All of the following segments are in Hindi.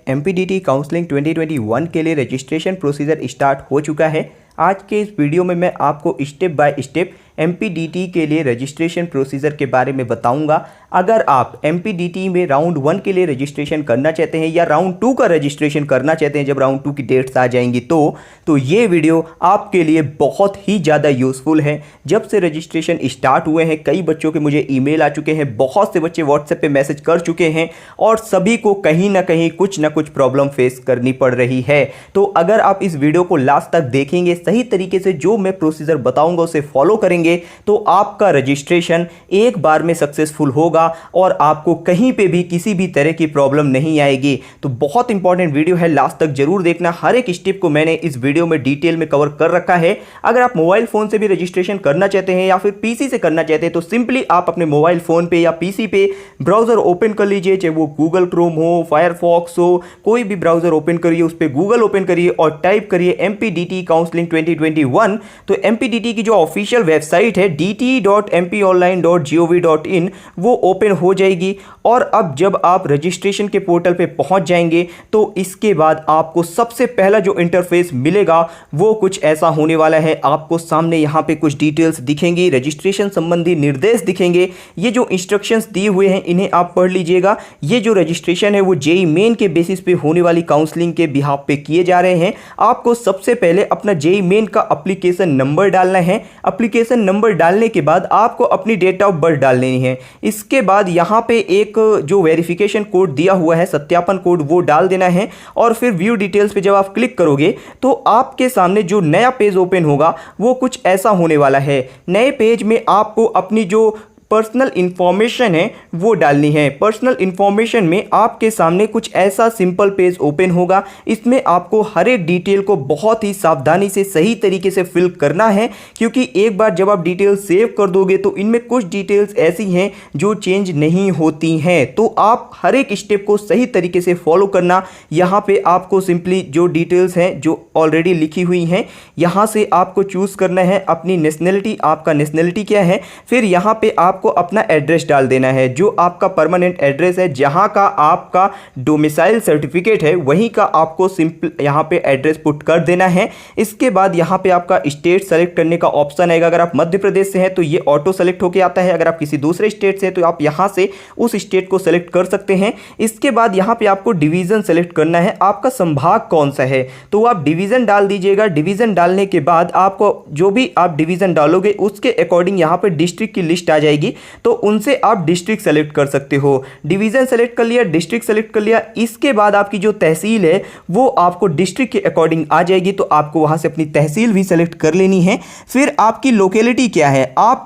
MPDT काउंसलिंग 2021 के लिए रजिस्ट्रेशन प्रोसीजर स्टार्ट हो चुका है। आज के इस वीडियो में मैं आपको स्टेप बाय स्टेप MPDT के लिए रजिस्ट्रेशन प्रोसीजर के बारे में बताऊंगा। अगर आप MPDT में राउंड 1 के लिए रजिस्ट्रेशन करना चाहते हैं या राउंड 2 का रजिस्ट्रेशन करना चाहते हैं जब राउंड 2 की डेट्स आ जाएंगी तो ये वीडियो आपके लिए बहुत ही ज़्यादा यूज़फुल है। जब से रजिस्ट्रेशन स्टार्ट हुए हैं कई बच्चों के मुझे ईमेल आ चुके हैं, बहुत से बच्चे व्हाट्सएप पे मैसेज कर चुके हैं और सभी को कहीं ना कहीं कुछ ना कुछ प्रॉब्लम फेस करनी पड़ रही है। तो अगर आप इस वीडियो को लास्ट तक देखेंगे, सही तरीके से जो मैं प्रोसीजर बताऊंगा उसे फॉलो करेंगे तो आपका रजिस्ट्रेशन एक बार में सक्सेसफुल होगा और आपको कहीं पे भी किसी भी तरह की प्रॉब्लम नहीं आएगी। तो बहुत इंपॉर्टेंट वीडियो है, लास्ट तक जरूर देखना। हर एक स्टेप को मैंने इस वीडियो में डिटेल में कवर कर रखा है। अगर आप मोबाइल फोन से भी रजिस्ट्रेशन करना चाहते हैं या फिर पीसी से करना चाहते हैं तो सिंपली आप अपने मोबाइल फोन पे या पीसी पे ब्राउजर ओपन कर लीजिए, चाहे वो गूगल क्रोम हो, फायरफॉक्स हो, कोई भी ब्राउजर ओपन करिए, उस पर गूगल ओपन करिए और टाइप करिए MPDT काउंसलिंग 2021। तो MPDT की जो ऑफिशियल वेबसाइट है dt.mponline.gov.in वो ओपन हो जाएगी। और अब जब आप रजिस्ट्रेशन के पोर्टल पे पहुंच जाएंगे तो इसके बाद आपको सबसे पहला जो इंटरफेस मिलेगा वो कुछ ऐसा होने वाला है। आपको सामने यहाँ पे कुछ डिटेल्स दिखेंगी, रजिस्ट्रेशन संबंधी निर्देश दिखेंगे। ये जो इंस्ट्रक्शंस दिए हुए हैं इन्हें आप पढ़ लीजिएगा। ये जो रजिस्ट्रेशन है वो जेईई मेन के बेसिस पे होने वाली काउंसलिंग के बिहाफ पे किए जा रहे हैं। आपको सबसे पहले अपना जेईई मेन का एप्लीकेशन नंबर डालना है। एप्लीकेशन नंबर डालने के बाद आपको अपनी डेट ऑफ बर्थ डालनी है। इसके बाद यहाँ पे एक जो वेरिफिकेशन कोड दिया हुआ है, सत्यापन कोड, वो डाल देना है। और फिर व्यू डिटेल्स पे जब आप क्लिक करोगे तो आपके सामने जो नया पेज ओपन होगा वो कुछ ऐसा होने वाला है। नए पेज में आपको अपनी जो पर्सनल इंफॉर्मेशन है वो डालनी है। पर्सनल इंफॉर्मेशन में आपके सामने कुछ ऐसा सिंपल पेज ओपन होगा। इसमें आपको हर एक डिटेल को बहुत ही सावधानी से सही तरीके से फिल करना है, क्योंकि एक बार जब आप डिटेल सेव कर दोगे तो इनमें कुछ डिटेल्स ऐसी हैं जो चेंज नहीं होती हैं। तो आप हर एक स्टेप को सही तरीके से फॉलो करना। यहाँ पे आपको सिंपली जो डिटेल्स हैं जो ऑलरेडी लिखी हुई हैं यहाँ से आपको चूज़ करना है अपनी नेशनलिटी, आपका नेशनलिटी क्या है। फिर यहाँ पे आपको अपना एड्रेस डाल देना है, जो आपका परमानेंट एड्रेस है, जहां का आपका डोमिसाइल सर्टिफिकेट है वहीं का आपको सिंपल यहां पे एड्रेस पुट कर देना है। इसके बाद यहां पे आपका स्टेट सेलेक्ट करने का ऑप्शन आएगा। अगर आप मध्य प्रदेश से हैं तो ये ऑटो सेलेक्ट होके आता है। अगर आप किसी दूसरे स्टेट से हैं तो आप यहां से उस स्टेट को सेलेक्ट कर सकते हैं। इसके बाद यहां पे आपको डिवीजन सेलेक्ट करना है, आपका संभाग कौन सा है तो आप डिवीजन डाल दीजिएगा। डिवीजन डालने के बाद आपको जो भी आप डिवीजन डालोगे उसके अकॉर्डिंग यहां पे डिस्ट्रिक्ट की लिस्ट आ जाएगी, तो उनसे आप डिस्ट्रिक्ट सेलेक्ट कर सकते हो। डिवीजन सेलेक्ट कर लिया, डिस्ट्रिक्ट सेलेक्ट कर लिया। इसके बाद आपकी जो तहसील है वो आपको डिस्ट्रिक्ट के अकॉर्डिंग आ जाएगी, तो आपको वहां से अपनी तहसील भी सेलेक्ट कर लेनी है। फिर आपकी लोकेलिटी क्या है, आप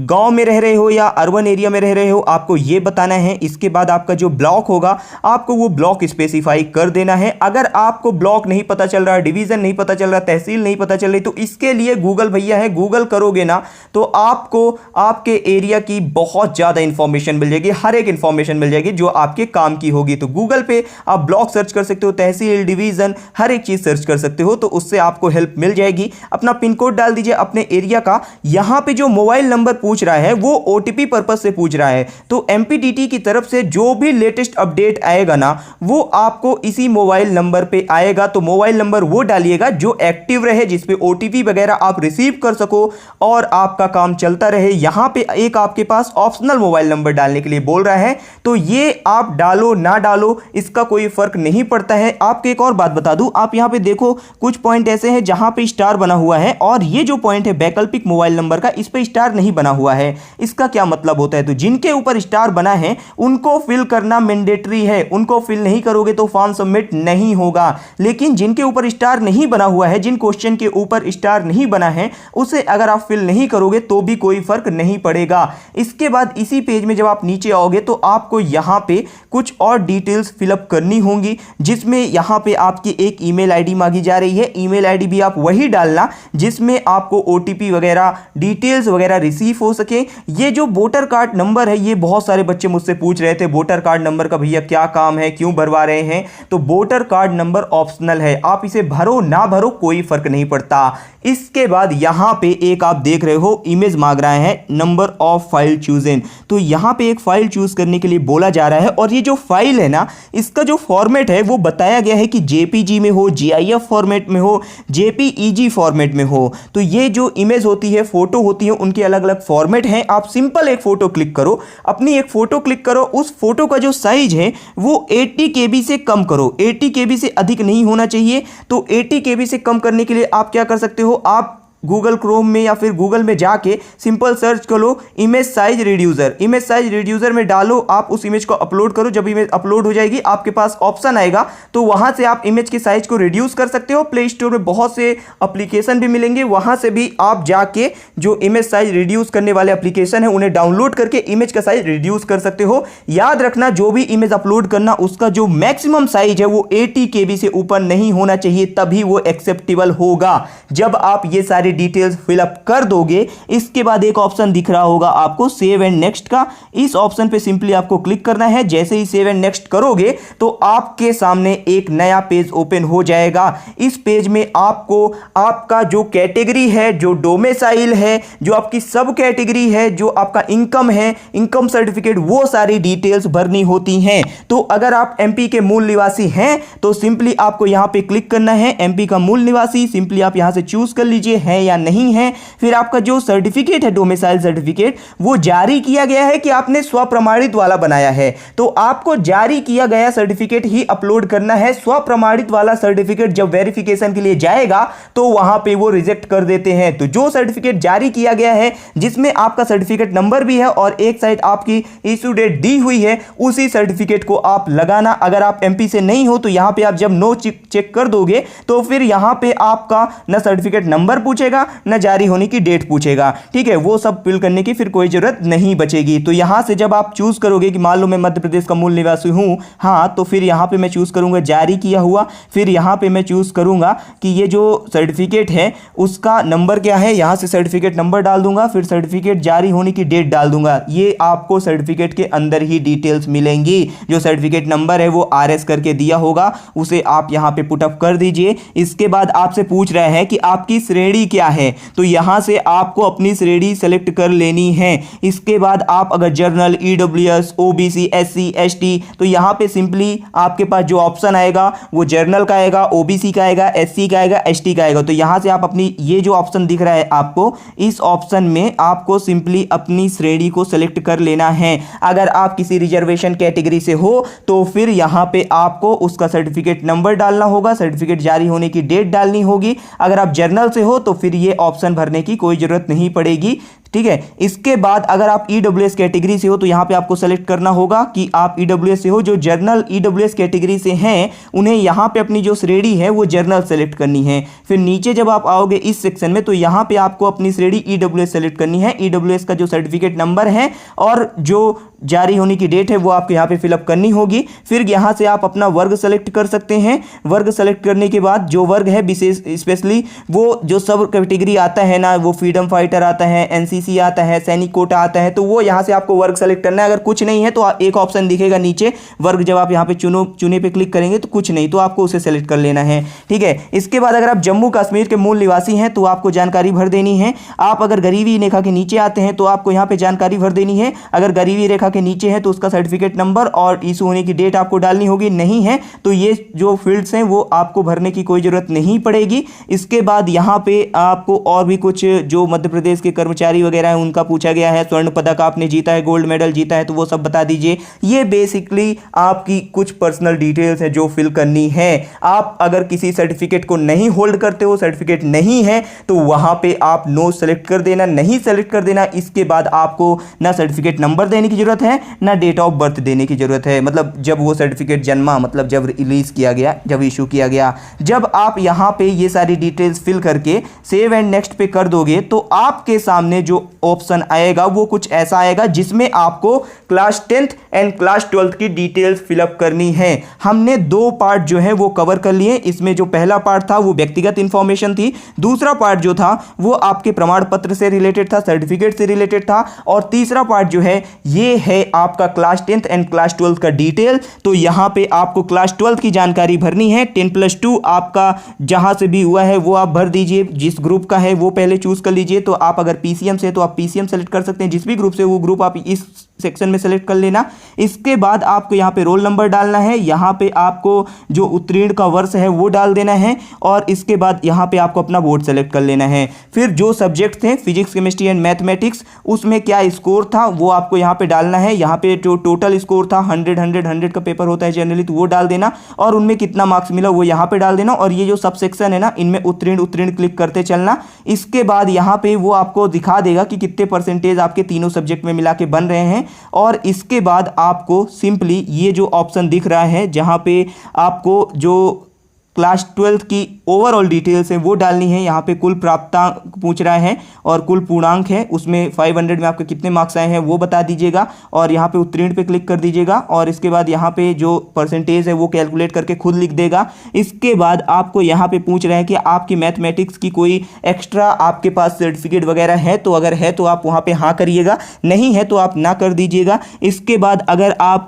गांव में रह रहे हो या अर्बन एरिया में रह रहे हो, आपको ये बताना है। इसके बाद आपका जो ब्लॉक होगा आपको वो ब्लॉक स्पेसिफाई कर देना है। अगर आपको ब्लॉक नहीं पता चल रहा, डिवीजन नहीं पता चल रहा, तहसील नहीं पता चल रही, तो इसके लिए गूगल भैया है, गूगल करोगे ना तो आपको आपके एरिया की बहुत ज्यादा इंफॉर्मेशन मिल जाएगी, हर एक इंफॉर्मेशन मिल जाएगी जो आपके काम की होगी। तो गूगल पे आप ब्लॉक सर्च कर सकते हो, तहसील, डिवीजन, हर एक चीज सर्च कर सकते हो, तो उससे आपको हेल्प मिल जाएगी। अपना पिन कोड डाल दीजिए अपने एरिया का। यहां पे जो मोबाइल नंबर पूछ रहा है वो OTP पर्पज से पूछ रहा है, तो MPDT की तरफ से जो भी लेटेस्ट अपडेट आएगा ना वो आपको इसी मोबाइल नंबर पे आएगा। तो मोबाइल नंबर वो डालिएगा जो एक्टिव रहे, जिसपे OTP वगैरह आप रिसीव कर सको और आपका काम चलता रहे। यहां पे एक आपके पास ऑप्शनल मोबाइल नंबर डालने के लिए बोल रहा है, तो ये आप डालो ना डालो इसका कोई फर्क नहीं पड़ता है। आपको एक और बात बता दूं, आप यहां पे देखो कुछ पॉइंट ऐसे हैं जहां पे स्टार बना हुआ है और ये जो पॉइंट है वैकल्पिक मोबाइल नंबर का, इस पे स्टार नहीं बना हुआ है। इसका क्या मतलब होता है, तो जिनके ऊपर स्टार बना है उनको फिल करना मैंडेटरी है, उनको फिल नहीं करोगे तो फॉर्म सबमिट नहीं होगा। लेकिन जिनके ऊपर स्टार नहीं बना हुआ है, जिन क्वेश्चन के ऊपर स्टार नहीं बना है, उसे अगर आप फिल नहीं करोगे तो भी कोई फर्क नहीं पड़ेगा। इसके बाद इसी पेज में जब आप नीचे आओगे तो आपको यहां पे कुछ और डिटेल्स फिलअप करनी होंगी, जिसमें यहां पे आपकी एक ईमेल आईडी मांगी जा रही है। ईमेल आईडी भी आप वही डालना जिसमें आपको OTP वगैरह डिटेल्स वगैरह रिसीव हो सके। ये जो वोटर कार्ड नंबर है, ये बहुत सारे बच्चे मुझसे पूछ रहे थे वोटर कार्ड नंबर का भैया क्या काम है, क्यों भरवा रहे हैं। तो वोटर कार्ड नंबर ऑप्शनल है, आप इसे भरो ना भरो कोई फर्क नहीं पड़ता। इसके बाद यहां पे एक आप देख रहे हो इमेज मांग रहा है, number of of file chosen. तो यहाँ पे एक फाइल चूज करने के लिए बोला जा रहा है और ये जो फाइल है ना, इसका जो फॉर्मेट है वो बताया गया है कि जेपीजी में हो, जीआईएफ फॉर्मेट में हो, जेपीईजी फॉर्मेट में हो। तो ये जो इमेज होती है, फोटो होती है, उनके अलग अलग फॉर्मेट हैं। आप सिंपल एक फोटो क्लिक करो, अपनी एक फोटो क्लिक करो, उस फोटो का जो साइज है वो 80 KB से कम करो, 80 KB से अधिक नहीं होना चाहिए। तो 80 KB से कम करने के लिए आप क्या कर सकते हो, आप गूगल क्रोम में या फिर गूगल में जाके सिंपल सर्च करो image size reducer. Image size reducer में डालो, आप उस इमेज को अपलोड करो। जब इमेज अपलोड हो जाएगी आपके पास ऑप्शन आएगा, तो वहां से आप इमेज के साइज को रिड्यूस कर सकते हो। प्ले स्टोर में बहुत से एप्लीकेशन भी मिलेंगे, वहां से भी आप जाके जो इमेज साइज रिड्यूस करने वाले एप्लीकेशन है उन्हें डाउनलोड करके इमेज का साइज रिड्यूस कर सकते हो। याद रखना, जो भी इमेज अपलोड करना उसका जो मैक्सिमम साइज है वो 80 KB से ऊपर नहीं होना चाहिए, तभी वो एक्सेप्टेबल होगा। जब आप ये सारे डिटेल्स फिलअप कर दोगे, इसके बाद एक ऑप्शन दिख रहा होगा आपको सेव एंड नेक्स्ट का। इस ऑप्शन पे सिंपली आपको क्लिक करना है। जैसे ही सेव एंड नेक्स्ट करोगे तो आपके सामने एक नया पेज ओपन हो जाएगा। इस पेज में आपको आपका जो कैटेगरी है, जो डोमिसाइल है, जो आपकी सब कैटेगरी है, जो आपका इनकम है, इनकम सर्टिफिकेट, वो सारी डिटेल्स भरनी होती हैं। तो अगर आप एमपी के मूल निवासी हैं तो सिंपली आपको यहां पे क्लिक करना है, एमपी का मूल निवासी। सिंपली आप यहां से चूज कर लीजिए है या नहीं है। फिर आपका जो सर्टिफिकेट है, डोमिसाइल सर्टिफिकेट, वो जारी किया गया है कि आपने स्वप्रमाणित वाला बनाया है। तो आपको जारी किया गया सर्टिफिकेट ही अपलोड करना है। स्वप्रमाणित वाला सर्टिफिकेट जब वेरिफिकेशन के लिए जाएगा तो वहां पे वो रिजेक्ट कर देते हैं। तो जो सर्टिफिकेट जारी किया गया है, जिसमें आपका सर्टिफिकेट नंबर भी है और एक साइड आपकी इश्यू डेट दी हुई है, उसी सर्टिफिकेट को आप लगाना। अगर आप एमपी से नहीं हो तो यहां पे आप जब नो चेक कर दोगे तो फिर यहां पे आपका ना सर्टिफिकेट नंबर पूछेगा न जारी होने की डेट पूछेगा। ठीक है, वो सब फिल करने की फिर कोई जरूरत नहीं बचेगी। तो यहां से जब आप चूज करोगे कि मान लो मैं मध्य प्रदेश का मूल निवासी हूं, हाँ, तो फिर यहां पे मैं चूज करूंगा जारी किया हुआ। फिर यहां पे मैं चूज करूंगा कि ये जो सर्टिफिकेट है उसका नंबर क्या है, यहां से सर्टिफिकेट नंबर डाल दूंगा। फिर सर्टिफिकेट जारी होने की डेट डाल दूंगा। ये आपको सर्टिफिकेट के अंदर ही डिटेल्स मिलेंगी। जो सर्टिफिकेट नंबर है वो RS करके दिया होगा, उसे आप यहां पे पुटअप कर दीजिए। इसके बाद आपसे पूछ रहा है कि आपकी श्रेणी क्या है, तो यहां से आपको अपनी श्रेणी सेलेक्ट कर लेनी है। इसके बाद आप अगर journal, EWS, OBC, SC, ST, तो यहां पे सिंपली आपके पास जो ऑप्शन आएगा वो जर्नल का आएगा, OBC का आएगा, SC का आएगा, ST का आएगा। तो यहां से आप अपनी ये जो ऑप्शन दिख रहा है आपको, इस ऑप्शन में आपको सिंपली अपनी श्रेणी को सेलेक्ट कर लेना है। अगर आप किसी रिजर्वेशन कैटेगरी से हो तो फिर यहां पे आपको उसका सर्टिफिकेट नंबर डालना होगा, सर्टिफिकेट जारी होने की डेट डालनी होगी। अगर आप जर्नल से हो तो फिर ये ऑप्शन भरने की कोई जरूरत नहीं पड़ेगी। ठीक है, इसके बाद अगर आप EWS कैटेगरी से हो तो यहां पे आपको सेलेक्ट करना होगा कि आप EWS से हो। जो जर्नल EWS कैटेगरी से हैं उन्हें यहां पे अपनी जो श्रेणी है वो जर्नल सेलेक्ट करनी है। फिर नीचे जब आप आओगे इस सेक्शन में तो यहां पे आपको अपनी श्रेणी EWS सेलेक्ट करनी है। EWS का जो सर्टिफिकेट नंबर है और जो जारी होने की डेट है वो आपको यहाँ पे फिलअप करनी होगी। फिर यहाँ से आप अपना वर्ग सेलेक्ट कर सकते हैं। वर्ग सेलेक्ट करने के बाद जो वर्ग है विशेष स्पेशली वो जो सब कैटेगरी आता है ना, वो फ्रीडम फाइटर आता है, NCC आता है, सैनिक कोटा आता है, तो वो यहाँ से आपको वर्ग सेलेक्ट करना है। अगर कुछ नहीं है तो एक ऑप्शन दिखेगा नीचे वर्ग, जब आप यहाँ पे चुने पे क्लिक करेंगे तो कुछ नहीं, तो आपको उसे सेलेक्ट कर लेना है। ठीक है, इसके बाद अगर आप जम्मू कश्मीर के मूल निवासी हैं तो आपको जानकारी भर देनी है। आप अगर गरीबी रेखा के नीचे आते हैं तो आपको यहाँ पे जानकारी भर देनी है। अगर गरीबी रेखा के नीचे है तो उसका सर्टिफिकेट नंबर और इशू होने की डेट आपको डालनी होगी। नहीं है तो ये जो फील्ड्स हैं वो आपको भरने की कोई जरूरत नहीं पड़ेगी। इसके बाद यहाँ पे आपको और भी कुछ जो मध्य प्रदेश के कर्मचारी वगैरह हैं उनका पूछा गया है। स्वर्ण पदक आपने जीता है, गोल्ड मेडल जीता है, तो वो सब बता दीजिए। ये बेसिकली आपकी कुछ पर्सनल डिटेल्स है जो फिल करनी है। आप अगर किसी सर्टिफिकेट को नहीं होल्ड करते हो, सर्टिफिकेट नहीं है, तो वहां पे आप नो सेलेक्ट कर देना, नहीं सेलेक्ट कर देना। इसके बाद आपको ना सर्टिफिकेट नंबर देने की जरूरत है ना डेट ऑफ बर्थ देने की जरूरत है, मतलब जब वो सर्टिफिकेट जन्मा, मतलब जब रिलीज किया गया, जब इशू किया गया। जब आप यहां पे ये सारी डिटेल्स फिल करके सेव एंड नेक्स्ट पे कर दोगे तो आपके सामने जो ऑप्शन आएगा वो कुछ ऐसा आएगा जिसमें आपको class 10th and class 12th की डिटेल्स फिलअप करनी है। हमने दो पार्ट जो है वो कवर कर लिए। इसमें जो पहला पार्ट था वो व्यक्तिगत इंफॉर्मेशन थी, दूसरा पार्ट जो था वो आपके प्रमाण पत्र से रिलेटेड था, सर्टिफिकेट से रिलेटेड था, और तीसरा पार्ट जो है ये है आपका class 10th and class 12th का डिटेल। तो यहां पे आपको क्लास 12th की जानकारी भरनी है। 10+2 आपका जहां से भी हुआ है वो आप भर दीजिए, जिस ग्रुप का है वो पहले चूज कर लीजिए। तो आप अगर PCM से है तो आप पीसीएम सेलेक्ट कर सकते हैं, जिस भी ग्रुप से वो ग्रुप आप इस सेक्शन में सेलेक्ट कर लेना। इसके बाद आपको यहाँ पे रोल नंबर डालना है, यहाँ पे आपको जो उत्तीर्ण का वर्ष है वो डाल देना है और इसके बाद यहाँ पे आपको अपना बोर्ड सेलेक्ट कर लेना है। फिर जो सब्जेक्ट थे फिजिक्स, केमिस्ट्री एंड मैथमेटिक्स, उसमें क्या स्कोर था वो आपको यहाँ पे डालना है। यहाँ पे जो टोटल स्कोर था 100 का पेपर होता है जनरली, तो वो डाल देना और उनमें कितना मार्क्स मिला वो यहाँ पे डाल देना। और ये जो सब सेक्शन है ना, इनमें उत्तीर्ण क्लिक करते चलना। इसके बाद यहाँ पे वो आपको दिखा देगा कि कितने परसेंटेज आपके तीनों सब्जेक्ट में मिला के बन रहे हैं। और इसके बाद आपको सिंपली ये जो ऑप्शन दिख रहा है जहाँ पे आपको जो क्लास 12 की ओवरऑल डिटेल्स है वो डालनी है। यहाँ पे कुल प्राप्तांक पूछ रहा है और कुल पूर्णांक है, उसमें 500 में आपके कितने मार्क्स आए हैं वो बता दीजिएगा और यहाँ पे उत्तीर्ण पे क्लिक कर दीजिएगा और इसके बाद यहाँ पे जो परसेंटेज है वो कैलकुलेट करके खुद लिख देगा। इसके बाद आपको यहाँ पे पूछ रहा है कि आपकी मैथमेटिक्स की कोई एक्स्ट्रा आपके पास सर्टिफिकेट वगैरह है, तो अगर है तो आप वहाँ पे हाँ करिएगा, नहीं है तो आप ना कर दीजिएगा। इसके बाद अगर आप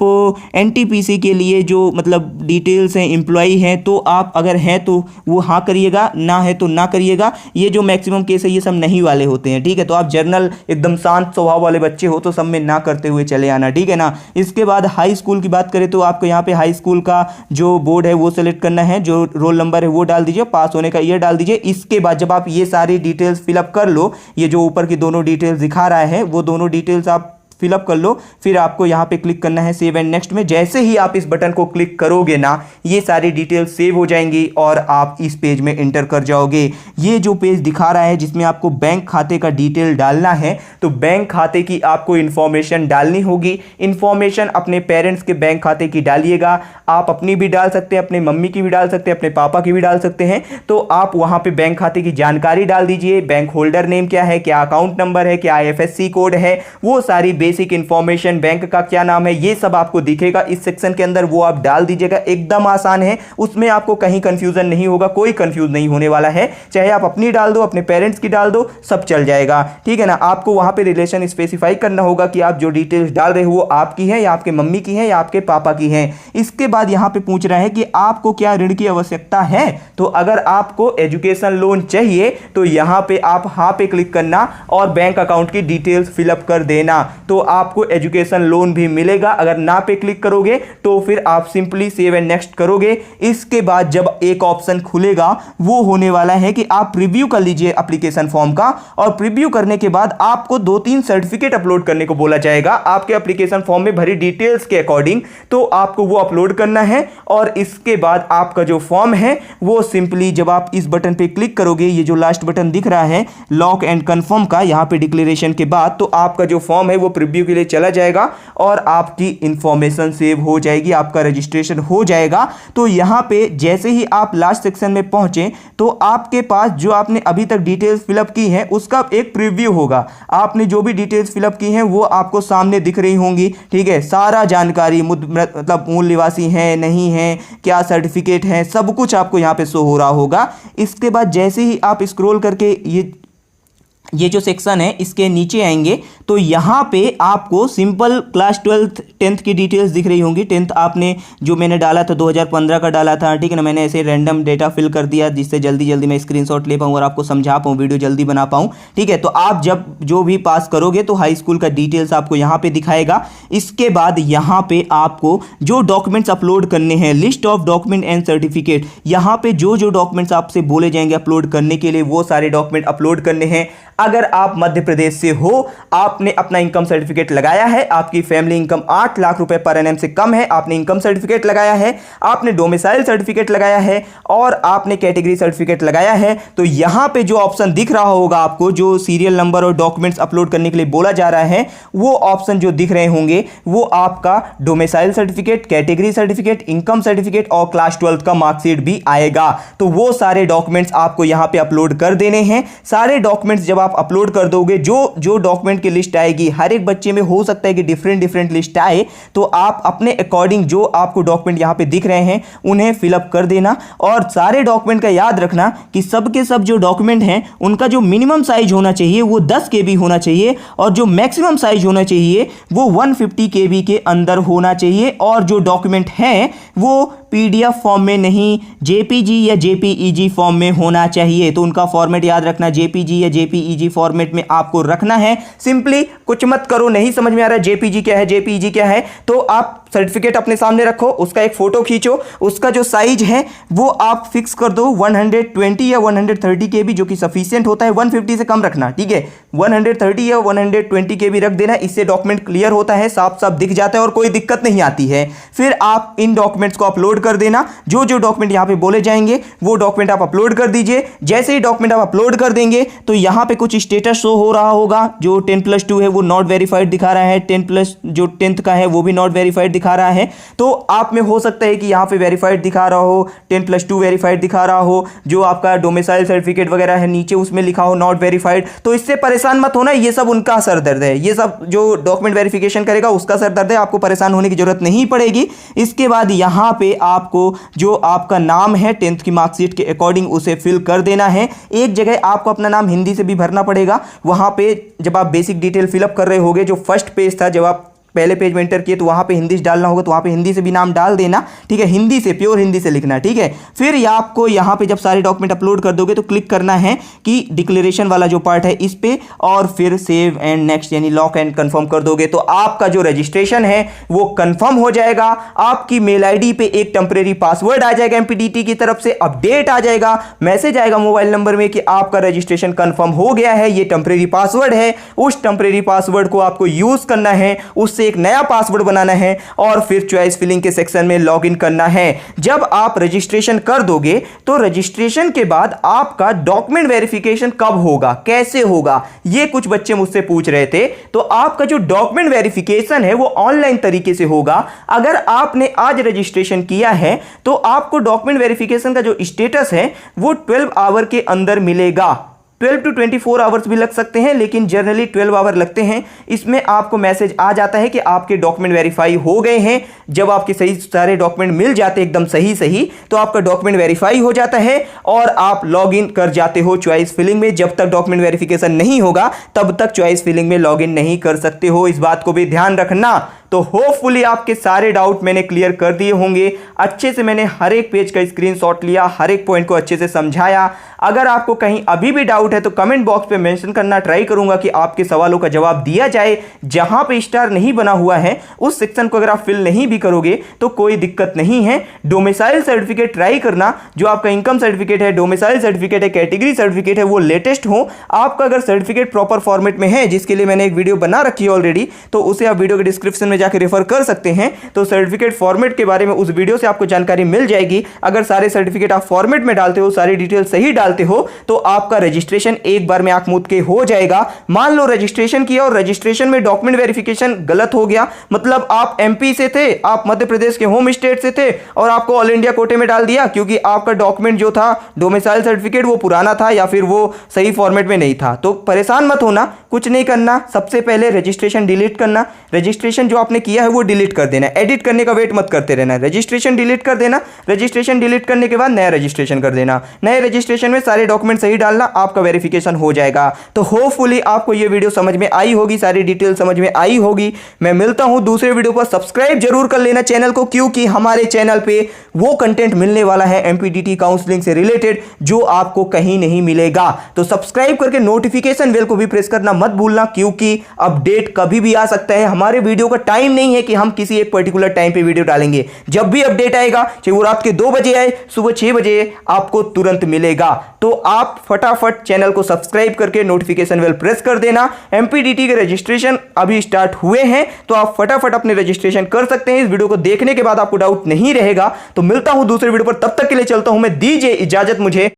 एनटीपीसी के लिए जो मतलब डिटेल्स हैं एम्प्लॉई हैं तो आप अगर है तो वो हाँ करिएगा, ना है तो ना करिएगा। ये जो मैक्सिमम केस है ये सब नहीं वाले होते हैं, ठीक है। तो आप जर्नल एकदम शांत स्वभाव वाले बच्चे हो तो सब में ना करते हुए चले आना, ठीक है ना। इसके बाद हाई स्कूल की बात करें तो आपको यहाँ पे हाई स्कूल का जो बोर्ड है वो सेलेक्ट करना है, जो रोल नंबर है वो डाल दीजिए, पास होने का ईयर डाल दीजिए। इसके बाद जब आप ये सारी डिटेल्स फिलअप कर लो, ये जो ऊपर की दोनों डिटेल्स दिखा रहा है वो दोनों डिटेल्स आप फिलअप कर लो, फिर आपको यहाँ पे क्लिक करना है सेव एंड नेक्स्ट में। जैसे ही आप इस बटन को क्लिक करोगे ना, ये सारी डिटेल्स सेव हो जाएंगी और आप इस पेज में एंटर कर जाओगे। ये जो पेज दिखा रहा है जिसमें आपको बैंक खाते का डिटेल डालना है, तो बैंक खाते की आपको इंफॉर्मेशन डालनी होगी। इंफॉर्मेशन अपने पेरेंट्स के बैंक खाते की डालिएगा, आप अपनी भी डाल सकते हैं, अपने मम्मी की भी डाल सकते हैं, अपने पापा की भी डाल सकते हैं। तो आप वहाँ पे बैंक खाते की जानकारी डाल दीजिए, बैंक होल्डर नेम क्या है, क्या अकाउंट नंबर है, क्या IFSC कोड है, वो सारी बेसिक इंफॉर्मेशन, बैंक का क्या नाम है, ये सब आपको दिखेगा इस सेक्शन के अंदर, वो आप डाल दीजिएगा। एकदम आसान है, उसमें आपको कहीं कंफ्यूजन नहीं होगा, कोई कंफ्यूज नहीं होने वाला है। चाहे आप अपनी डाल दो, अपने पेरेंट्स की डाल दो, सब चल जाएगा, ठीक है ना। आपको वहां पे रिलेशन स्पेसिफाई करना होगा कि आप जो डिटेल्स डाल रहे हो वो आपकी है या आपके मम्मी की है या आपके पापा की है। इसके बाद यहां पे पूछ रहा है कि आपको क्या ऋण की आवश्यकता है, तो अगर आपको एजुकेशन लोन चाहिए तो यहां पे आप हाँ पे क्लिक करना और बैंक अकाउंट की डिटेल्स फिलअप कर देना, तो आपको एजुकेशन लोन भी मिलेगा। अगर ना पे क्लिक करोगे तो फिर आप सिंपली सेव एंड नेक्स्ट करोगे। इसके बाद जब एक ऑप्शन खुलेगा वो होने वाला है कि आप प्रीव्यू कर लीजिए एप्लीकेशन फॉर्म का, और प्रीव्यू करने के बाद आपको 2-3 सर्टिफिकेट अपलोड करने को बोला जाएगा आपके एप्लीकेशन फॉर्म में भरी डिटेल्स के अकॉर्डिंग, तो आपको वो अपलोड करना है। और इसके बाद आपका जो फॉर्म है वो सिंपली जब आप इस बटन पे क्लिक करोगे, ये जो लास्ट बटन दिख रहा है लॉक एंड कंफर्म का, यहां पे डिक्लेरेशन के बाद, तो आपका जो फॉर्म है वो प्रीव्यू के लिए चला जाएगा और आपकी इंफॉर्मेशन सेव हो जाएगी, आपका रजिस्ट्रेशन हो जाएगा। तो यहां पे जैसे ही आप लास्ट सेक्शन में पहुंचे तो आपके पास जो आपने अभी तक डिटेल्स फिलअप की हैं उसका एक प्रीव्यू होगा। आपने जो भी डिटेल्स फिलअप की हैं वो आपको सामने दिख रही होंगी, ठीक है। सारा जानकारी मतलब मूल निवासी है नहीं है, क्या सर्टिफिकेट है, सब कुछ आपको यहां पे शो हो रहा होगा। इसके बाद जैसे ही आप स्क्रॉल करके ये जो सेक्शन है इसके नीचे आएंगे तो यहाँ पे आपको सिंपल क्लास 12th 10th की डिटेल्स दिख रही होंगी। 10th आपने जो मैंने डाला था 2015 का डाला था, ठीक है ना। मैंने ऐसे रैंडम डेटा फिल कर दिया जिससे जल्दी मैं स्क्रीनशॉट ले पाऊँ और आपको समझा पाऊँ, वीडियो जल्दी बना पाऊँ, ठीक है। तो आप जब जो भी पास करोगे तो हाई स्कूल का डिटेल्स आपको यहाँ पे दिखाएगा। इसके बाद यहाँ पे आपको जो डॉक्यूमेंट्स अपलोड करने हैं, list of document and certificate, यहाँ पे जो डॉक्यूमेंट्स आपसे बोले जाएंगे अपलोड करने के लिए वो सारे डॉक्यूमेंट अपलोड करने हैं। अगर आप मध्य प्रदेश से हो, आपने अपना इनकम सर्टिफिकेट लगाया है, आपकी फैमिली इनकम 8 लाख रुपए पर एनएम से कम है, आपने इनकम सर्टिफिकेट लगाया है, आपने डोमिसाइल सर्टिफिकेट लगाया है और आपने कैटेगरी सर्टिफिकेट लगाया है, तो यहां पे जो ऑप्शन दिख रहा होगा आपको, जो सीरियल नंबर और डॉक्यूमेंट्स अपलोड करने के लिए बोला जा रहा है, वो ऑप्शन जो दिख रहे होंगे वो आपका domicile certificate, category certificate, income certificate और क्लास 12 का मार्कशीट भी आएगा। तो वो सारे डॉक्यूमेंट्स आपको यहां पे अपलोड कर देने हैं। सारे डॉक्यूमेंट्स जब आप अपलोड कर दोगे, जो डॉक्यूमेंट की लिस्ट आएगी, हर एक बच्चे में हो सकता है कि डिफरेंट लिस्ट आए, तो आप अपने अकॉर्डिंग जो आपको डॉक्यूमेंट यहां पे दिख रहे हैं उन्हें फिलअप कर देना। और सारे डॉक्यूमेंट का याद रखना कि सब के सब जो डॉक्यूमेंट हैं उनका जो मिनिमम साइज होना चाहिए वो 10 KB होना चाहिए और जो मैक्सिमम साइज होना चाहिए वो 150 KB के अंदर होना चाहिए। और जो डॉक्यूमेंट हैं वो PDF फॉर्म में नहीं, JPG या JPEG फॉर्म में होना चाहिए। तो उनका फॉर्मेट याद रखना, JPG या JPEG जेपीईजी फॉर्मेट में आपको रखना है। सिंपली कुछ मत करो, नहीं समझ में आ रहा है जेपीईजी क्या है, जेपीईजी क्या है, तो आप सर्टिफिकेट अपने सामने रखो, उसका एक फोटो खींचो, उसका जो साइज है वो आप फिक्स कर दो 120 या 130 KB, जो कि सफिशिएंट होता है। 150 से कम रखना, ठीक है। 130 या 120 KB रख देना, इससे डॉक्यूमेंट क्लियर होता है, साफ साफ दिख जाता है और कोई दिक्कत नहीं आती है। फिर आप इन डॉक्यूमेंट्स को अपलोड कर देना, जो जो डॉक्यूमेंट यहाँ पे बोले जाएंगे वो डॉक्यूमेंट आप अपलोड कर दीजिए। जैसे ही डॉक्यूमेंट आप अपलोड कर देंगे तो यहाँ पे कुछ स्टेटस शो हो रहा होगा, जो 10+2 है वो नॉट वेरीफाइड दिखा रहा है, 10+ जो 10th का है वो भी नॉट वेरीफाइड दिखा रहा है। तो आप में हो सकता है कि यहाँ पे वेरीफाइड दिखा रहा हो, 10+2 वेरीफाइड दिखा रहा हो, जो आपका डोमिसाइल सर्टिफिकेट वगैरह है नीचे उसमें लिखा हो नॉट वेरीफाइड। तो इससे परेशान मत होना, ये सब उनका सर दर्द है, ये सब जो डॉक्यूमेंट वेरिफिकेशन करेगा उसका सर दर्द है, आपको परेशान होने की जरूरत नहीं पड़ेगी। इसके बाद यहाँ पे आपको जो आपका नाम है 10th की मार्कशीट के अकॉर्डिंग उसे फिल कर देना है। एक जगह आपको अपना नाम हिंदी से भी भरना पड़ेगा, वहां पे जब आप बेसिक डिटेल फिलअप कर रहे होगे, जो फर्स्ट पेज था जब आप पहले पेज में एंटर किए तो वहां पे हिंदी से डालना होगा, तो वहां पे हिंदी से भी नाम डाल देना, ठीक है। हिंदी से, प्योर हिंदी से लिखना, ठीक है। फिर आपको यहाँ पे जब सारे डॉक्यूमेंट अपलोड कर दोगे तो क्लिक करना है कि डिक्लेरेशन वाला जो पार्ट है इस पे, और फिर सेव एंड नेक्स्ट यानी लॉक एंड कंफर्म कर दोगे तो आपका जो रजिस्ट्रेशन है वो कंफर्म हो जाएगा। आपकी मेल आईडी पे एक टेम्परेरी पासवर्ड आ जाएगा, एमपीडीटी की तरफ से अपडेट आ जाएगा, मैसेज आएगा मोबाइल नंबर में कि आपका रजिस्ट्रेशन कंफर्म हो गया है, ये टेम्परेरी पासवर्ड है। उस टेम्परेरी पासवर्ड को आपको यूज करना है, उससे एक नया पासवर्ड बनाना है और फिर चॉइस फिलिंग के सेक्शन में लॉगिन करना है। जब आप रजिस्ट्रेशन कर दोगे तो रजिस्ट्रेशन के बाद आपका डॉक्यूमेंट वेरिफिकेशन कब होगा, कैसे होगा, ये कुछ बच्चे मुझसे पूछ रहे थे। तो आपका जो डॉक्यूमेंट वेरिफिकेशन है वो ऑनलाइन तरीके से होगा। अगर आपने आज रजिस्ट्रेशन किया है तो आपको डॉक्यूमेंट वेरिफिकेशन का जो स्टेटस है वो 12 आवर के अंदर मिलेगा। 12 to 24 आवर्स भी लग सकते हैं, लेकिन जनरली 12 आवर लगते हैं। इसमें आपको मैसेज आ जाता है कि आपके डॉक्यूमेंट वेरीफाई हो गए हैं। जब आपके सही सारे डॉक्यूमेंट मिल जाते हैं एकदम सही तो आपका डॉक्यूमेंट वेरीफाई हो जाता है और आप लॉग इन कर जाते हो चॉइस फिलिंग में। जब तक डॉक्यूमेंट वेरिफिकेशन नहीं होगा तब तक चॉइस फिलिंग में लॉग इन नहीं कर सकते हो, इस बात को भी ध्यान रखना। तो होपफुली आपके सारे डाउट मैंने क्लियर कर दिए होंगे। अच्छे से मैंने हर एक पेज का स्क्रीनशॉट लिया, हर एक पॉइंट को अच्छे से समझाया। अगर आपको कहीं अभी भी डाउट है तो कमेंट बॉक्स पे मेंशन करना, ट्राई करूंगा कि आपके सवालों का जवाब दिया जाए। जहां पे स्टार नहीं बना हुआ है उस सेक्शन को अगर आप फिल नहीं भी करोगे तो कोई दिक्कत नहीं है। डोमिसाइल सर्टिफिकेट ट्राई करना, जो आपका इनकम सर्टिफिकेट है, डोमिसाइल सर्टिफिकेट है, कैटेगरी सर्टिफिकेट है, वो लेटेस्ट हो। आपका अगर सर्टिफिकेट प्रॉपर फॉर्मेट में है, जिसके लिए मैंने एक वीडियो बना रखी है ऑलरेडी, तो उसे आप वीडियो के डिस्क्रिप्शन में जाकर रेफर कर सकते हैं। तो सर्टिफिकेट फॉर्मेट के बारे में उस वीडियो से आपको जानकारी मिल जाएगी। अगर सारे सर्टिफिकेट आप फॉर्मेट में डालते हो, सारी डिटेल सही डालते हो, तो आपका रजिस्ट्रेशन एक बार में आंख मूंद के हो जाएगा। मान लो रजिस्ट्रेशन किया और रजिस्ट्रेशन में डॉक्यूमेंट वेरिफिकेशन गलत हो गया, मतलब आप एमपी से थे, आप मध्य प्रदेश के होम स्टेट से थे और आपको ऑल इंडिया कोटे में डाल दिया क्योंकि आपका डॉक्यूमेंट जो था डोमिसाइल सर्टिफिकेट वो पुराना था या फिर वो सही फॉर्मेट में नहीं था। तो परेशान मत होना, कुछ नहीं करना। सबसे पहले रजिस्ट्रेशन डिलीट करना, रजिस्ट्रेशन जो आपने किया है वो डिलीट कर देना, एडिट करने का वेट मत करते रहना। रजिस्ट्रेशन डिलीट कर देना, रजिस्ट्रेशन डिलीट करने के बाद नया रजिस्ट्रेशन कर देना। नए रजिस्ट्रेशन में सारे डॉक्यूमेंट सही डालना, आपका वेरिफिकेशन हो जाएगा। तो होपफुली आपको ये वीडियो समझ में आई होगी, सारी डिटेल समझ में आई होगी। मैं मिलता हूं दूसरे वीडियो पर। सब्सक्राइब जरूर कर लेना चैनल को, क्योंकि हमारे चैनल पे वो कंटेंट मिलने वाला है एमपीडीटी काउंसलिंग से रिलेटेड जो आपको कहीं नहीं मिलेगा। तो सब्सक्राइब करके नोटिफिकेशन बेल को भी प्रेस करना मत भूलना, क्योंकि अपडेट कभी भी आ सकता है। हमारे वीडियो का टाइम नहीं है कि हम किसी एक पर्टिकुलर टाइम पे वीडियो डालेंगे। जब भी अपडेट आएगा, चाहे वो रात के 2 बजे आए, सुबह 6 बजे, आपको तुरंत मिलेगा। तो आप फटाफट चैनल को सब्सक्राइब करके नोटिफिकेशन बेल प्रेस कर देना। एमपीडीटी के रजिस्ट्रेशन अभी स्टार्ट हुए हैं, तो आप फटाफट अपने रजिस्ट्रेशन कर सकते हैं। इस वीडियो को देखने के बाद आपको डाउट नहीं रहेगा। तो मिलता हूं दूसरे वीडियो पर, तब तक के लिए चलता हूं मैं, दीजिए इजाजत मुझे।